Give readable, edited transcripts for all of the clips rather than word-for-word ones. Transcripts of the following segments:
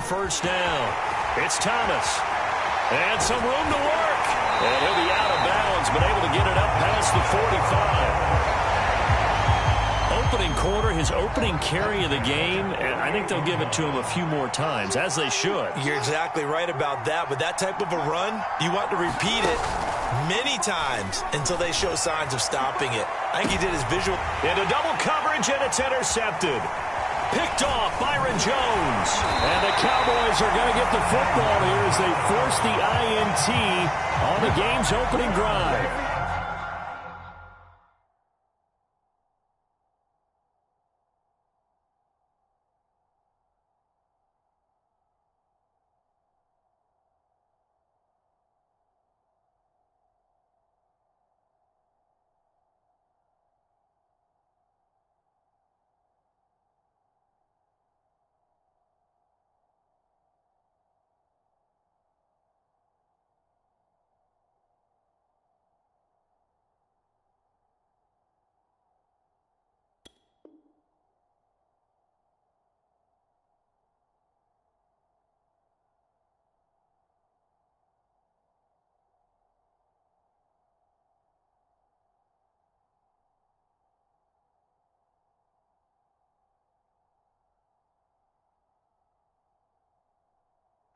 first down. It's Thomas. And some room to work. And he'll be out of bounds, but able to get it up past the 45. Opening quarter, his opening carry of the game, and I think they'll give it to him a few more times, as they should. You're exactly right about that. With that type of a run, you want to repeat it many times until they show signs of stopping it. I think he did his visual. Into double coverage, and it's intercepted. Picked off Byron Jones. And the Cowboys are going to get the football here as they force the INT on the game's opening drive.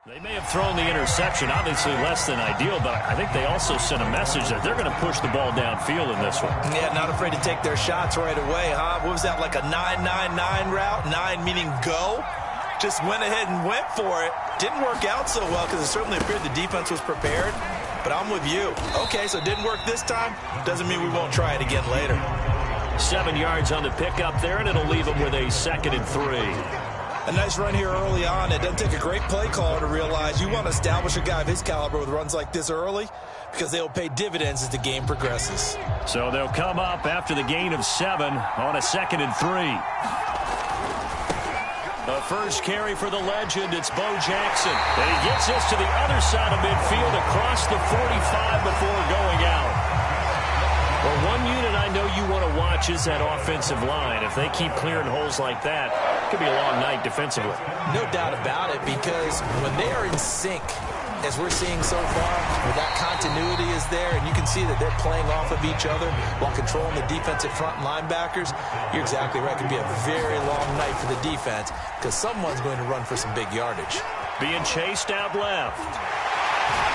They may have thrown the interception, obviously less than ideal, but I think they also sent a message that they're going to push the ball downfield in this one. Yeah, not afraid to take their shots right away, huh? What was that, like a 9-9-9 route? 9 meaning go? Just went ahead and went for it. Didn't work out so well because it certainly appeared the defense was prepared, but I'm with you. Okay, so it didn't work this time. Doesn't mean we won't try it again later. 7 yards on the pickup there, and it'll leave them with a 2nd and 3. A nice run here early on. It doesn't take a great play caller to realize you want to establish a guy of his caliber with runs like this early because they'll pay dividends as the game progresses. So they'll come up after the gain of 7 on a 2nd and 3. The first carry for the legend, it's Bo Jackson. And he gets this to the other side of midfield across the 45 before going out. Well, one unit I know you want to watch is that offensive line. If they keep clearing holes like that, it could be a long night defensively. No doubt about it, because when they are in sync, as we're seeing so far, where that continuity is there, and you can see that they're playing off of each other while controlling the defensive front linebackers, you're exactly right. It could be a very long night for the defense because someone's going to run for some big yardage. Being chased out left.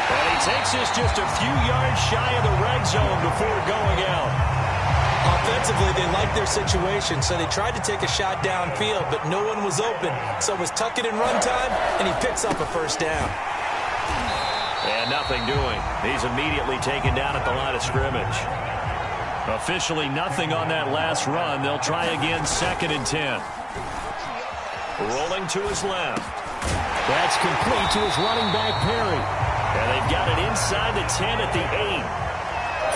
And he takes this just a few yards shy of the red zone before going out. Offensively, they liked their situation, so they tried to take a shot downfield, but no one was open. So it was tuck it in run time, and he picks up a first down. And nothing doing. He's immediately taken down at the line of scrimmage. Officially nothing on that last run. They'll try again, 2nd and 10. Rolling to his left. That's complete to his running back, Perry. And they've got it inside the 10 at the 8.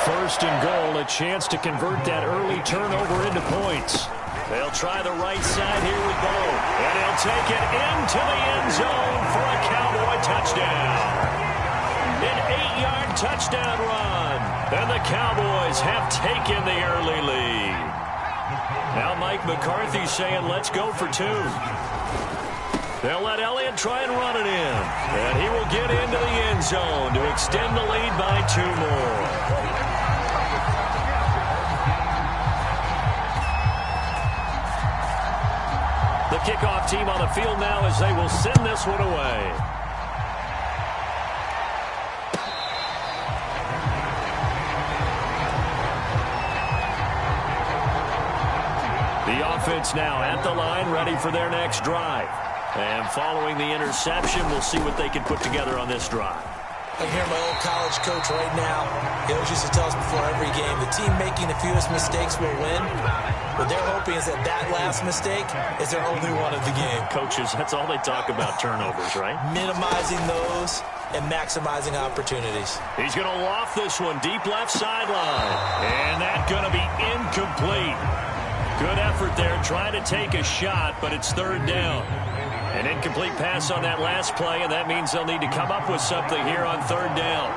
1st and goal, a chance to convert that early turnover into points. They'll try the right side here with Bo. And he'll take it into the end zone for a Cowboy touchdown. An 8-yard touchdown run. And the Cowboys have taken the early lead. Now Mike McCarthy saying, let's go for 2. They'll let Elliott try and run it in. And he will get into the end zone to extend the lead by 2 more. The kickoff team on the field now as they will send this one away. The offense now at the line, ready for their next drive. And following the interception, we'll see what they can put together on this drive. I hear my old college coach right now. He always used to tell us before every game, the team making the fewest mistakes will win. What they're hoping is that last mistake is their only one of the game. Coaches, that's all they talk about, turnovers, right? Minimizing those and maximizing opportunities. He's going to loft this one deep left sideline. And that's going to be incomplete. Good effort there trying to take a shot, but it's 3rd down. An incomplete pass on that last play, and that means they'll need to come up with something here on 3rd down.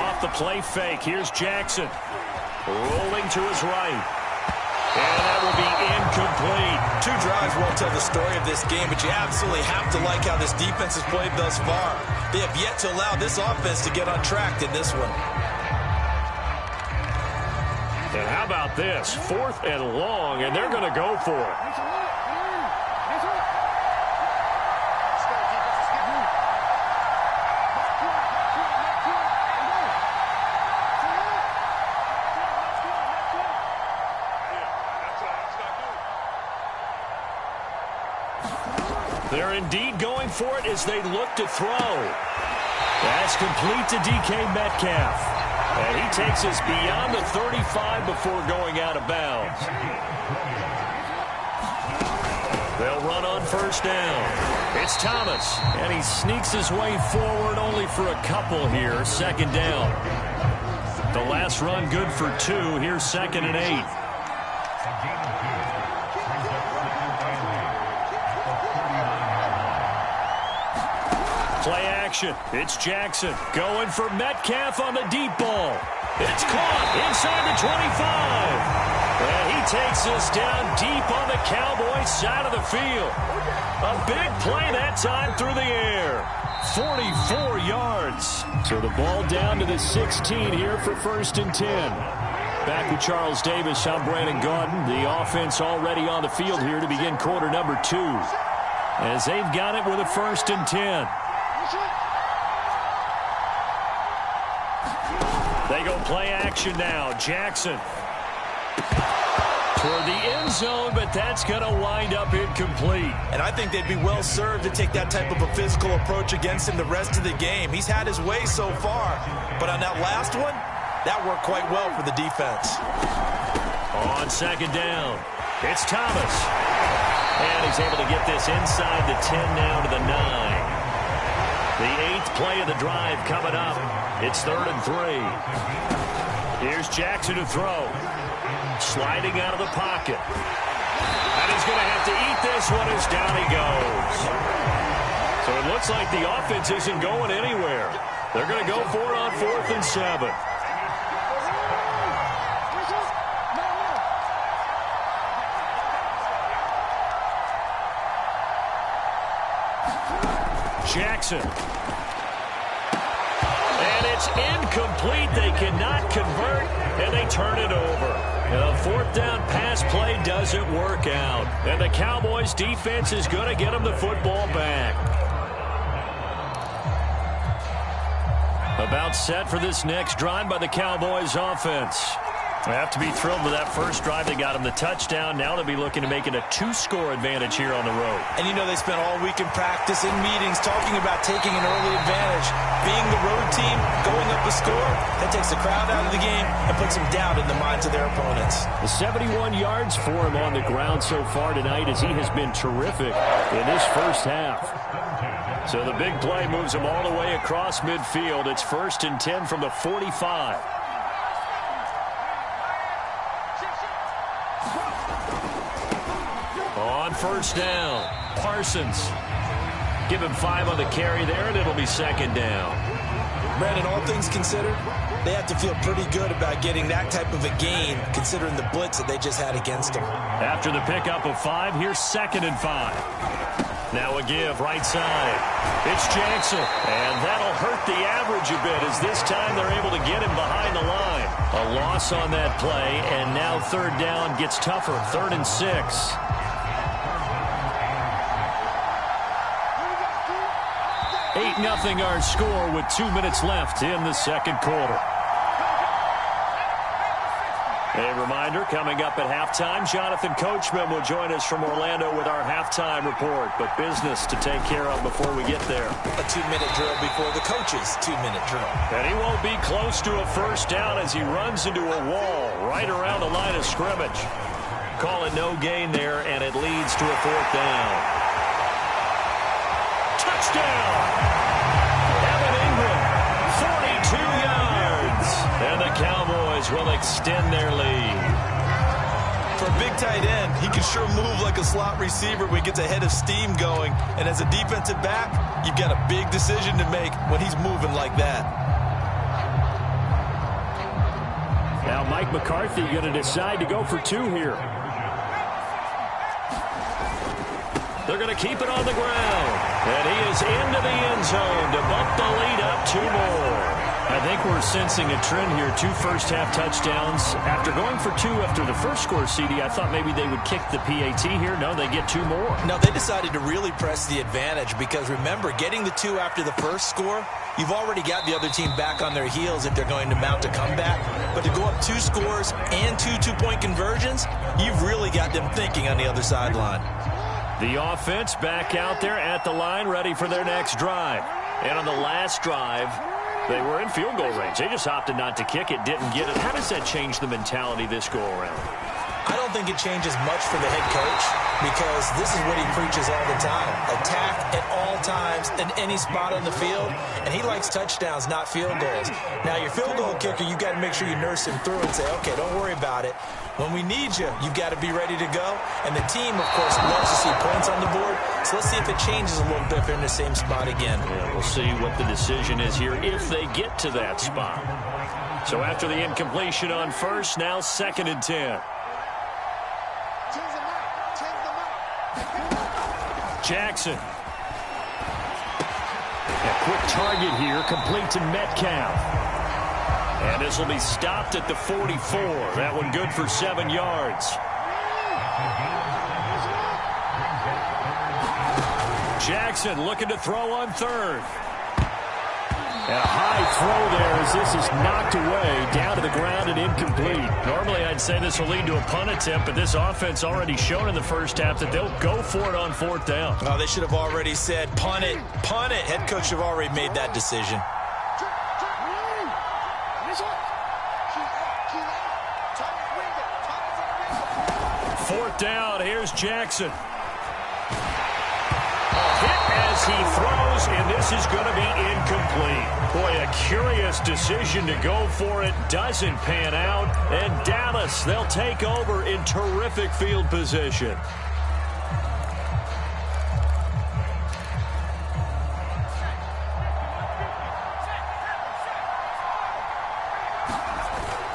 Off the play fake, here's Jackson. Rolling to his right. And that will be incomplete. 2 drives won't tell the story of this game, but you absolutely have to like how this defense has played thus far. They have yet to allow this offense to get untracked in this one. And how about this? 4th and long, and they're going to go for it. They're indeed going for it as they look to throw. That's complete to DK Metcalf. And he takes us beyond the 35 before going out of bounds. They'll run on 1st down. It's Thomas, and he sneaks his way forward only for a couple here. 2nd down. The last run good for 2. Here's 2nd and 8. Play action. It's Jackson going for Metcalf on the deep ball. It's caught inside the 25. And he takes us down deep on the Cowboys side of the field. A big play that time through the air. 44 yards. So the ball down to the 16 here for 1st and 10. Back with Charles Davis, I'm Brandon Gaudin. The offense already on the field here to begin quarter number 2. As they've got it with a 1st and 10. They go play action now. Jackson toward the end zone, but that's going to wind up incomplete. And I think they'd be well served to take that type of a physical approach against him the rest of the game. He's had his way so far, but on that last one, that worked quite well for the defense. On 2nd down, it's Thomas. And he's able to get this inside the 10 now to the 9. The 8th play of the drive coming up. It's 3rd and 3. Here's Jackson to throw. Sliding out of the pocket. And he's going to have to eat this one as down he goes. So it looks like the offense isn't going anywhere. They're going to go for it on 4th and 7. Jackson. And it's incomplete. They cannot convert, and they turn it over. And a 4th down pass play doesn't work out. And the Cowboys defense is going to get them the football back. About set for this next drive by the Cowboys offense. They have to be thrilled with that first drive. They got him the touchdown. Now they'll be looking to make it a 2-score advantage here on the road. And you know they spent all week in practice, in meetings, talking about taking an early advantage. Being the road team, going up a score, that takes the crowd out of the game and puts some doubt in the minds of their opponents. The 71 yards for him on the ground so far tonight as he has been terrific in this first half. So the big play moves him all the way across midfield. It's 1st and 10 from the 45. On 1st down, Parsons. Give him 5 on the carry there, and it'll be 2nd down. Brandon, all things considered, they have to feel pretty good about getting that type of a gain, considering the blitz that they just had against them. After the pickup of 5, here's 2nd and 5. Now a give, right side. It's Jackson, and that'll hurt the average a bit as this time they're able to get him behind the line. A loss on that play, and now 3rd down gets tougher, 3rd and 6. 8-0 our score with 2 minutes left in the 2nd quarter. A reminder, coming up at halftime, Jonathan Coachman will join us from Orlando with our halftime report. But business to take care of before we get there. A 2-minute drill before the coach's 2-minute drill. And he won't be close to a 1st down as he runs into a wall right around the line of scrimmage. Call it no gain there, and it leads to a 4th down. Touchdown! Evan Ingram, 42 yards. And the Cowboys will extend their lead. For a big tight end, he can sure move like a slot receiver when he gets a head of steam going. And as a defensive back, you've got a big decision to make when he's moving like that. Now Mike McCarthy going to decide to go for 2 here. They're going to keep it on the ground. And he is into the end zone to bump the lead up 2 more. I think we're sensing a trend here. 2 first-half touchdowns. After going for 2 after the first score, CD, I thought maybe they would kick the PAT here. No, they get 2 more. No, they decided to really press the advantage because, remember, getting the 2 after the first score, you've already got the other team back on their heels if they're going to mount a comeback. But to go up 2 scores and 2 two-point conversions, you've really got them thinking on the other sideline. The offense back out there at the line, ready for their next drive. And on the last drive, they were in field goal range. They just opted not to kick it, didn't get it. How does that change the mentality this go-around? I don't think it changes much for the head coach because this is what he preaches all the time. Attack at all times in any spot on the field, and he likes touchdowns, not field goals. Now, your field goal kicker, you've got to make sure you nurse him through and say, okay, don't worry about it. When we need you, you've got to be ready to go. And the team, of course, loves to see points on the board. So let's see if it changes a little bit if they're in the same spot again. Yeah, we'll see what the decision is here if they get to that spot. So after the incompletion on first, now 2nd and 10. Jackson. A quick target here, complete to Metcalf. And this will be stopped at the 44. That one good for 7 yards. Jackson looking to throw on 3rd. And a high throw there as this is knocked away, down to the ground and incomplete. Normally I'd say this will lead to a punt attempt, but this offense already shown in the first half that they'll go for it on 4th down. Oh, they should have already said, punt it, punt it. Head coach should have already made that decision. 4th down, here's Jackson. Hit as he throws, and this is going to be incomplete. Boy, a curious decision to go for it. Doesn't pan out. And Dallas, they'll take over in terrific field position.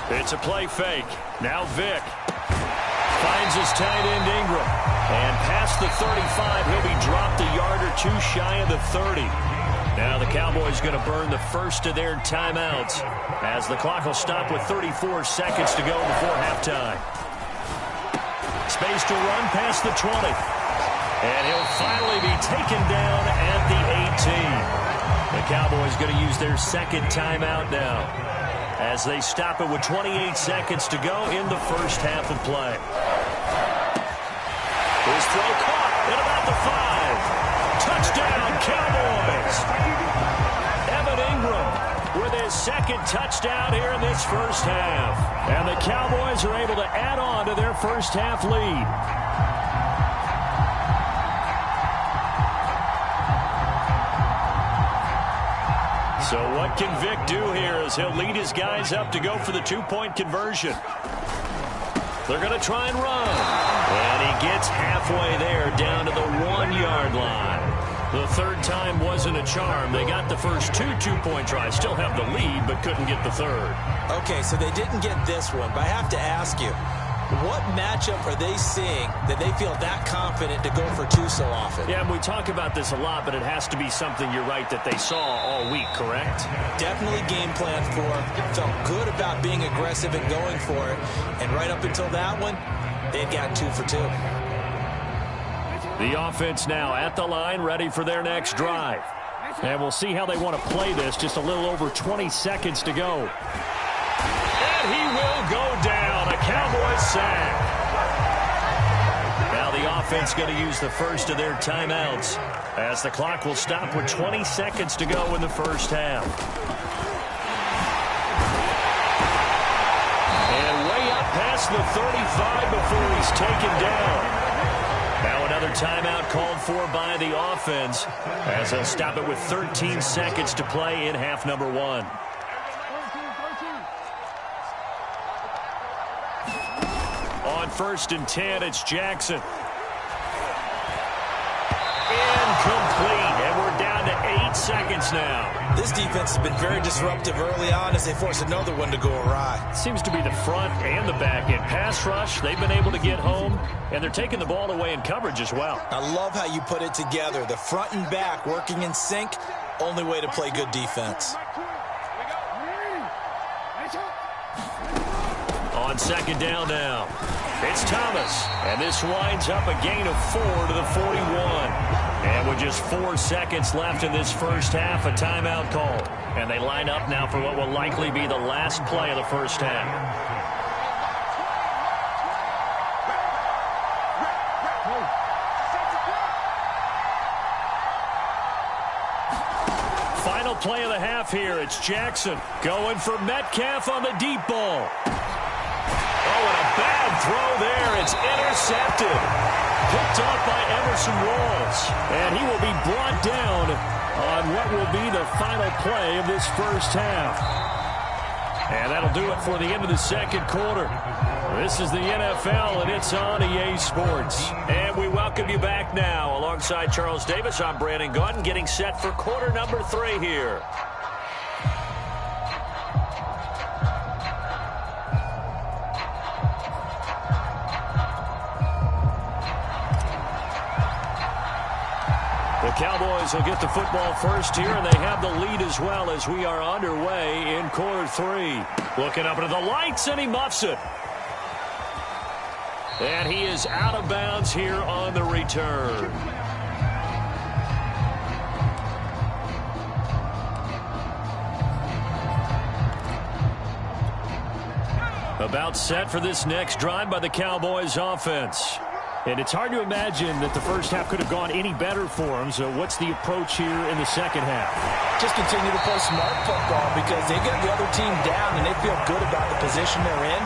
It's a play fake. Now Vick finds his tight end Ingram. And past the 35, he'll be dropped a yard or 2 shy of the 30. Now the Cowboys going to burn the first of their timeouts as the clock will stop with 34 seconds to go before halftime. Space to run past the 20. And he'll finally be taken down at the 18. The Cowboys going to use their 2nd timeout now as they stop it with 28 seconds to go in the first half of play. His throw caught at about the 5. Touchdown, Cowboys. Evan Ingram with his 2nd touchdown here in this first half. And the Cowboys are able to add on to their first half lead. So what can Vick do here as he'll lead his guys up to go for the 2-point conversion? They're going to try and run. And he gets halfway there down to the 1-yard line. The 3rd time wasn't a charm. They got the first 2 two-point tries. Still have the lead, but couldn't get the 3rd. Okay, so they didn't get this one, but I have to ask you, what matchup are they seeing that they feel that confident to go for 2 so often? Yeah, and we talk about this a lot, but it has to be something, you're right, that they saw all week, correct? Definitely game plan for it. Felt good about being aggressive and going for it. And right up until that one, they'd got 2 for 2. The offense now at the line, ready for their next drive. And we'll see how they want to play this. Just a little over 20 seconds to go. And he will go down. A Cowboys sack. Now the offense going to use the first of their timeouts as the clock will stop with 20 seconds to go in the first half. And way up past the 35 before he's taken down. Now another timeout called for by the offense as they'll stop it with 13 seconds to play in half number 1. On 1st and 10, it's Jackson. Incomplete, and we're down to 8 seconds now. This defense has been very disruptive early on as they force another one to go awry. Seems to be the front and the back end. Pass rush, they've been able to get home, and they're taking the ball away in coverage as well. I love how you put it together. The front and back working in sync, only way to play good defense. On second down now, it's Thomas, and this winds up a gain of 4 to the 41. And with just 4 seconds left in this first half, a timeout call. And they line up now for what will likely be the last play of the first half. Final play of the half here. It's Jackson going for Metcalf on the deep ball. Oh, and a bad throw there. It's intercepted. Picked off by Emerson Walls. And he will be brought down on what will be the final play of this first half. And that'll do it for the end of the second quarter. This is the NFL, and it's on EA Sports. And we welcome you back now. Alongside Charles Davis, I'm Brandon Gaudin, getting set for quarter number 3 here. The Cowboys will get the football first here, and they have the lead as well as we are underway in quarter 3. Looking up into the lights, and he muffs it. And he is out of bounds here on the return. About set for this next drive by the Cowboys offense. And it's hard to imagine that the first half could have gone any better for them. So what's the approach here in the second half? Just continue to play smart football because they get the other team down and they feel good about the position they're in.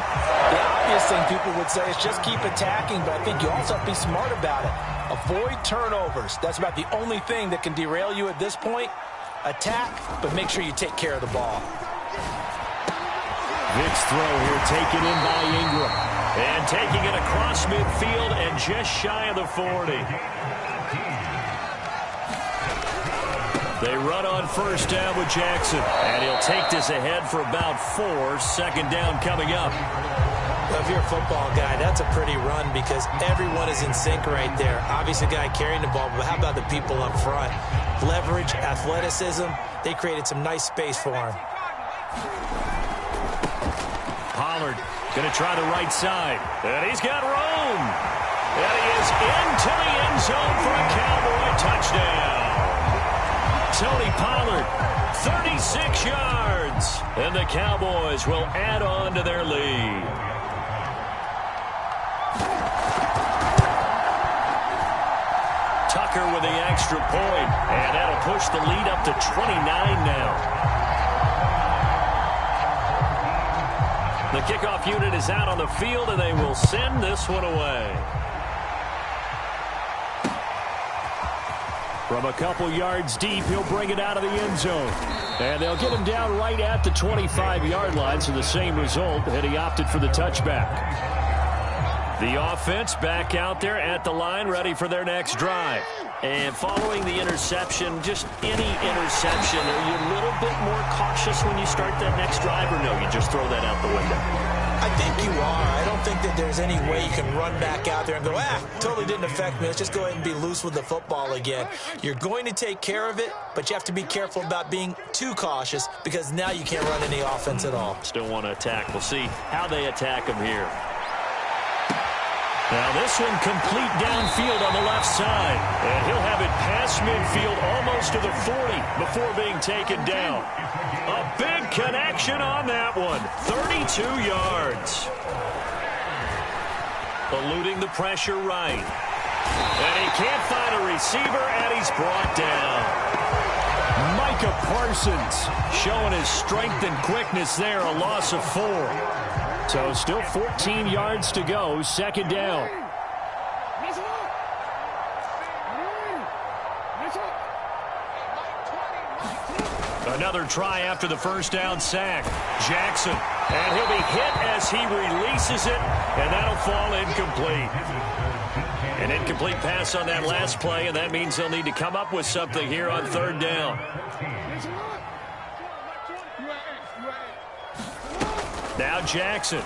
The obvious thing people would say is just keep attacking, but I think you also have to be smart about it. Avoid turnovers. That's about the only thing that can derail you at this point. Attack, but make sure you take care of the ball. Vic's throw here taken in by Ingram. And taking it across midfield and just shy of the 40. They run on first down with Jackson. And he'll take this ahead for about 4. Second down coming up. Well, if you're a football guy, that's a pretty run because everyone is in sync right there. Obviously, the guy carrying the ball, but how about the people up front? Leverage, athleticism, they created some nice space for him. Pollard going to try the right side. And he's got room. And he is into the end zone for a Cowboy touchdown. Tony Pollard, 36 yards. And the Cowboys will add on to their lead. Tucker with the extra point. And that'll push the lead up to 29 now. The kickoff unit is out on the field, and they will send this one away. From a couple yards deep, he'll bring it out of the end zone. And they'll get him down right at the 25-yard line, so the same result, and he opted for the touchback. The offense back out there at the line, ready for their next drive. And following the interception, just any interception, are you a little bit more cautious when you start that next drive, or no, you just throw that out the window? I think you are. I don't think that there's any way you can run back out there and go, totally didn't affect me. Let's just go ahead and be loose with the football again. You're going to take care of it, but you have to be careful about being too cautious because now you can't run any offense at all. Still want to attack. We'll see how they attack him here. Now this one complete downfield on the left side. And he'll have it past midfield almost to the 40 before being taken down. A big connection on that one. 32 yards. Eluding the pressure right. And he can't find a receiver, and he's brought down. Micah Parsons showing his strength and quickness there, a loss of 4. So still 14 yards to go, second down. Another try after the first down sack. Jackson, and he'll be hit as he releases it, and that'll fall incomplete. An incomplete pass on that last play, and that means they'll need to come up with something here on third down. Now Jackson.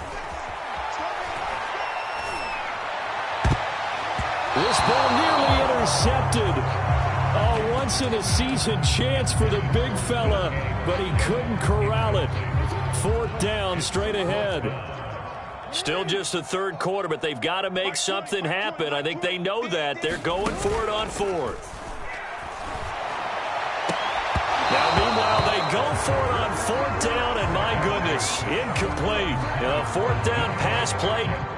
This ball nearly intercepted. A once-in-a-season chance for the big fella, but he couldn't corral it. Fourth down, straight ahead. Still just the third quarter, but they've got to make something happen. I think they know that. They're going for it on fourth. Now, meanwhile, they go for it on fourth down, and my goodness, incomplete. A fourth down pass play.